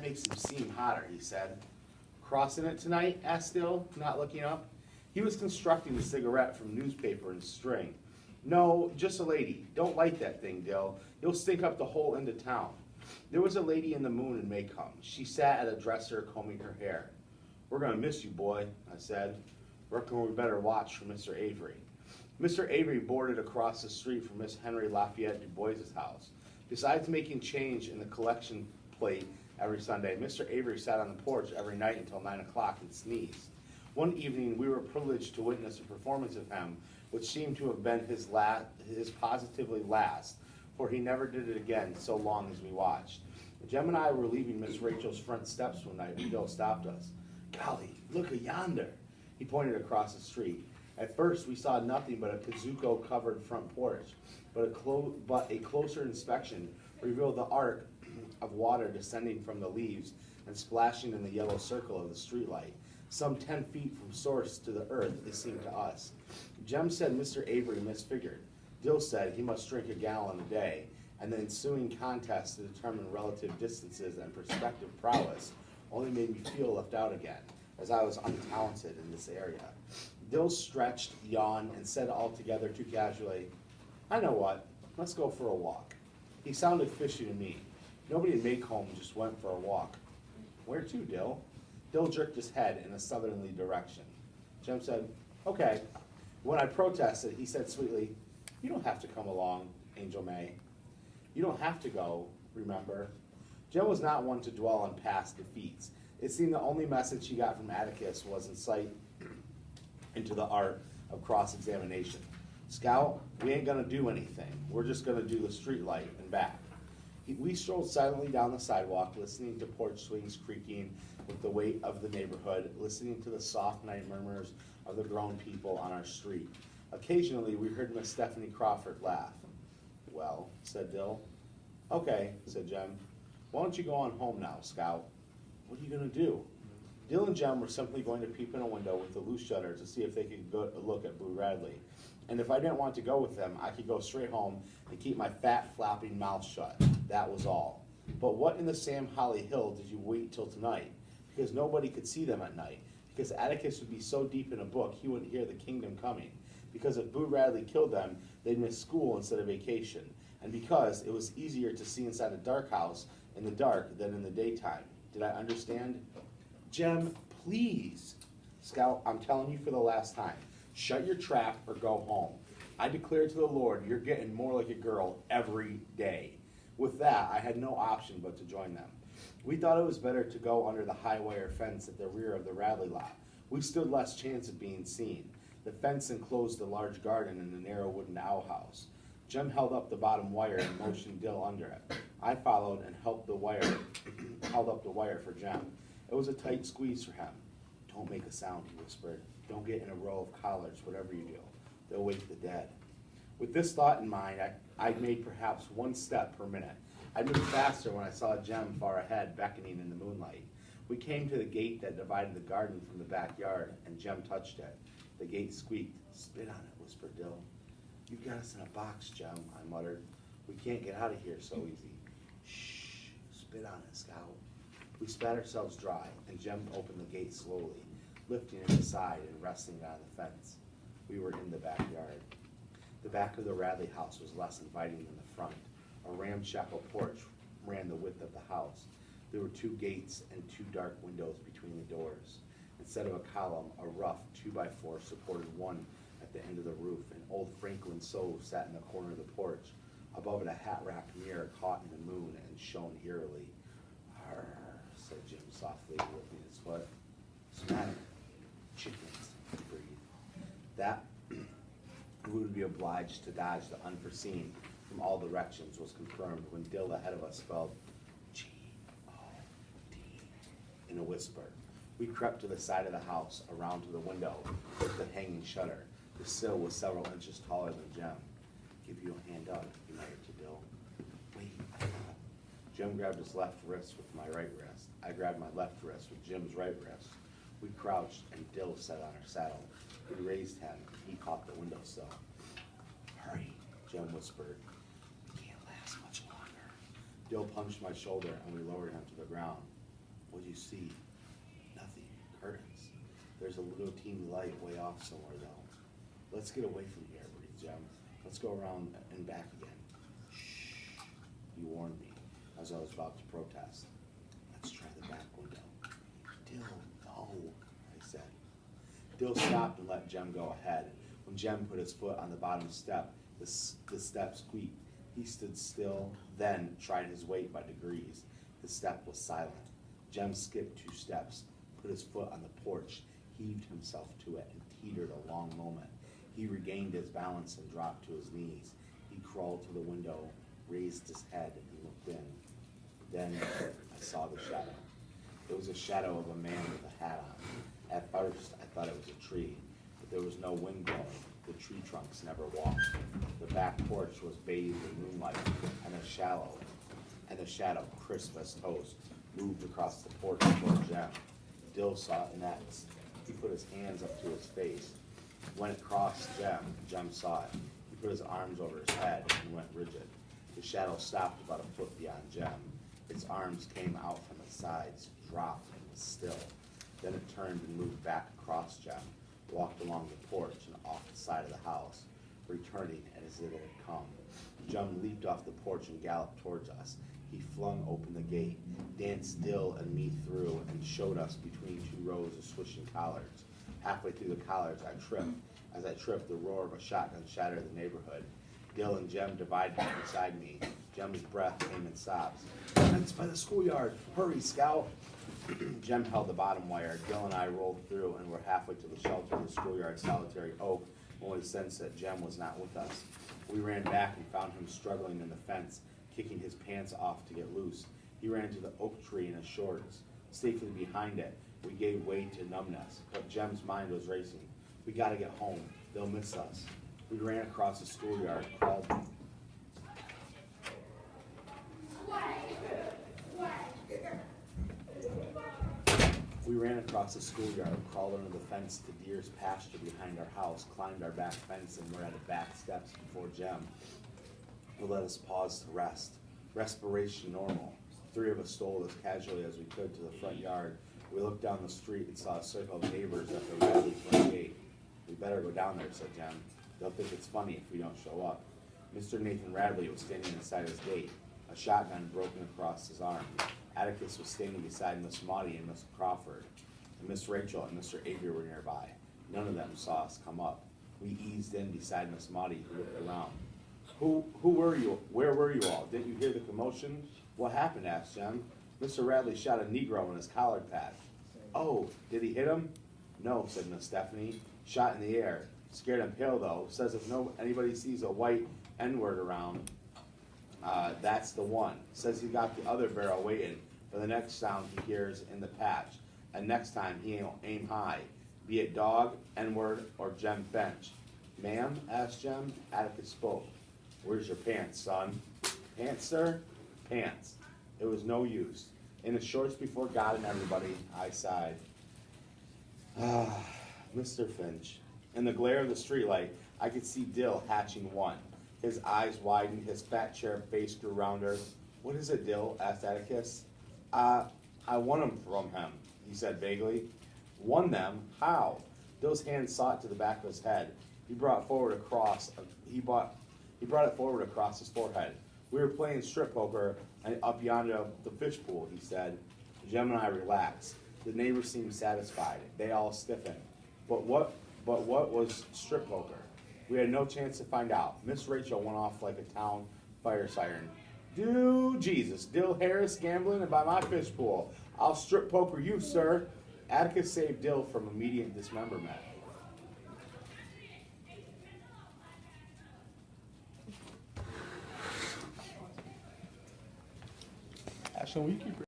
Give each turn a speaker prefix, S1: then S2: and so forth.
S1: makes him seem hotter, he said. Crossing it tonight? Asked Dill, not looking up. He was constructing a cigarette from newspaper and string. No, just a lady. Don't light that thing, Dill. You'll stink up the whole end of town. There was a lady in the moon in Maycomb. She sat at a dresser combing her hair. We're going to miss you, boy, I said. Reckon we better watch for Mr. Avery. Mr. Avery boarded across the street from Miss Henry Lafayette Du Bois's house. Besides making change in the collection plate every Sunday, Mr. Avery sat on the porch every night until 9 o'clock and sneezed. One evening, we were privileged to witness a performance of him, which seemed to have been his positively last, for he never did it again so long as we watched. Jem and I were leaving Miss Rachel's front steps one night when Bill stopped us. Golly, look yonder. He pointed across the street. At first, we saw nothing but a Kazuko-covered front porch, but a closer inspection revealed the arc of water descending from the leaves and splashing in the yellow circle of the streetlight, some 10 feet from source to the earth, it seemed to us. Jem said Mr. Avery misfigured. Dill said he must drink a gallon a day, and the ensuing contest to determine relative distances and perspective prowess only made me feel left out again, as I was untalented in this area. Dill stretched, yawned, and said altogether too casually, I know what, let's go for a walk. He sounded fishy to me. Nobody in Maycomb just went for a walk. Where to, Dill? Dill jerked his head in a southerly direction. Jem said, okay. When I protested, he said sweetly, you don't have to come along, Angel May. You don't have to go, remember? Jem was not one to dwell on past defeats. It seemed the only message he got from Atticus was insight into the art of cross-examination. Scout, we ain't gonna do anything. We're just gonna do the street light and back. We strolled silently down the sidewalk, listening to porch swings creaking with the weight of the neighborhood, listening to the soft night murmurs of the grown people on our street. Occasionally, we heard Miss Stephanie Crawford laugh. Well, said Dill. Okay, said Jem. Why don't you go on home now, Scout? What are you gonna do? Dill and Jem were simply going to peep in a window with the loose shutter to see if they could go look at Boo Radley. And if I didn't want to go with them, I could go straight home and keep my fat, flopping mouth shut. That was all. But what in the Sam Holly Hill did you wait till tonight? Because nobody could see them at night. Because Atticus would be so deep in a book, he wouldn't hear the kingdom coming. Because if Boo Radley killed them, they'd miss school instead of vacation. And because it was easier to see inside a dark house in the dark than in the daytime. Did I understand? Jem, please. Scout, I'm telling you for the last time. Shut your trap or go home. I declare to the Lord, you're getting more like a girl every day. With that, I had no option but to join them. We thought it was better to go under the high wire fence at the rear of the Radley lot. We stood less chance of being seen. The fence enclosed a large garden and a narrow wooden outhouse. Jem held up the bottom wire and motioned Dill under it. I followed and held up the wire for Jem. It was a tight squeeze for him. Don't make a sound, he whispered. Don't get in a row of collars, whatever you do. They'll wake the dead. With this thought in mind, I made perhaps 1 step per minute. I moved faster when I saw Jem far ahead, beckoning in the moonlight. We came to the gate that divided the garden from the backyard, and Jem touched it. The gate squeaked. Spit on it, whispered Dill. You got us in a box, Jem, I muttered. We can't get out of here so easy. Shh, spit on it, Scout. We spat ourselves dry, and Jem opened the gate slowly, lifting it aside and resting it on the fence. We were in the backyard. The back of the Radley house was less inviting than the front. A ramshackle porch ran the width of the house. There were 2 gates and 2 dark windows between the doors. Instead of a column, a rough 2x4 supported one at the end of the roof. An old Franklin stove sat in the corner of the porch. Above it, a hat-rack mirror caught in the moon and shone eerily. Arr, said Jem softly, lifting his foot. What's the matter? Chickens, he breathed. That we would be obliged to dodge the unforeseen from all directions was confirmed when Dill ahead of us spelled G-O-D in a whisper. We crept to the side of the house, around to the window with the hanging shutter. The sill was several inches taller than Jem. Give you a hand up, he muttered to Dill. Wait, I got it. Jem grabbed his left wrist with my right wrist. I grabbed my left wrist with Jem's right wrist. We crouched, and Dill sat on our saddle. We raised him, and he caught the windowsill. Hurry, Jem whispered. We can't last much longer. Dill punched my shoulder, and we lowered him to the ground. What'd you see? Nothing. Curtains. There's a little teeny light way off somewhere though. Let's get away from here, breathed Jem. Let's go around and back again. Shh. You warned me, as I was about to protest. Let's try the back window. Dill, no, I said. Dill stopped and let Jem go ahead. When Jem put his foot on the bottom step, the step squeaked. He stood still, then tried his weight by degrees. The step was silent. Jem skipped 2 steps, put his foot on the porch, heaved himself to it, and teetered a long moment. He regained his balance and dropped to his knees. He crawled to the window, raised his head, and looked in. Then I saw the shadow. It was a shadow of a man with a hat on. At first, I thought it was a tree, but there was no wind blowing. The tree trunks never walked. The back porch was bathed in moonlight, and the shadow, crisp as toast, moved across the porch toward Jem. Dill saw it next. He put his hands up to his face. When it crossed Jem saw it. He put his arms over his head and went rigid. The shadow stopped about a foot beyond Jem. Its arms came out from its sides, dropped, and was still. Then it turned and moved back across Jem, walked along the porch and off the side of the house, returning as it had come. Jem leaped off the porch and galloped towards us. He flung open the gate, danced Dill and me through, and showed us between 2 rows of swishing collards. Halfway through the collards, I tripped. As I tripped, the roar of a shotgun shattered the neighborhood. Dill and Jem divided beside me. Jem's breath came in sobs. "Fence by the schoolyard! Hurry, Scout!" Jem held the bottom wire. Dill and I rolled through and were halfway to the shelter of the schoolyard solitary oak when we sensed that Jem was not with us. We ran back and found him struggling in the fence, kicking his pants off to get loose. He ran to the oak tree in his shorts. Safely behind it, we gave way to numbness, but Jem's mind was racing. We gotta get home. They'll miss us. We ran across the schoolyard, crawled under the fence to Deer's pasture behind our house, climbed our back fence, and were at the back steps before Jem. It let us pause to rest. Respiration normal. 3 of us stole as casually as we could to the front yard. We looked down the street and saw a circle of neighbors at the Radley front gate. "We better go down there," said Jem. "They'll think it's funny if we don't show up." Mr. Nathan Radley was standing inside his gate, a shotgun broken across his arm. Atticus was standing beside Miss Maudie and Miss Crawford, and Miss Rachel and Mr. Avery were nearby. None of them saw us come up. We eased in beside Miss Maudie, who looked around. Who were you? Where were you all? Didn't you hear the commotion?" "What happened?" asked Jem. "Mr. Radley shot a Negro in his collard patch." "Oh, did he hit him?" "No," said Miss Stephanie. "Shot in the air. Scared him pale though. Says if anybody sees a white N-word around, that's the one. Says he got the other barrel waiting for the next sound he hears in the patch. And next time he'll aim high, be it dog, N-word, or Jem Finch." "Ma'am?" asked Jem. Atticus spoke. "Where's your pants, son?" "Pants, sir?" "Pants." It was no use. In the shorts before God and everybody, I sighed. Mr. Finch. In the glare of the streetlight, I could see Dill hatching one. His eyes widened, his fat cherub face grew rounder. "What is it, Dill?" asked Atticus. I won them from him," he said vaguely. "Won them? How?" Dill's hand sought to the back of his head. He brought it forward across his forehead. "We were playing strip poker up yonder the fish pool," he said. Jem and I relaxed. The neighbors seemed satisfied. They all stiffened. But what was strip poker? We had no chance to find out. Miss Rachel went off like a town fire siren. "Do Jesus, Dill Harris gambling and by my fish pool. I'll strip poker you, sir." Atticus saved Dill from immediate dismemberment. Ashton, will you keep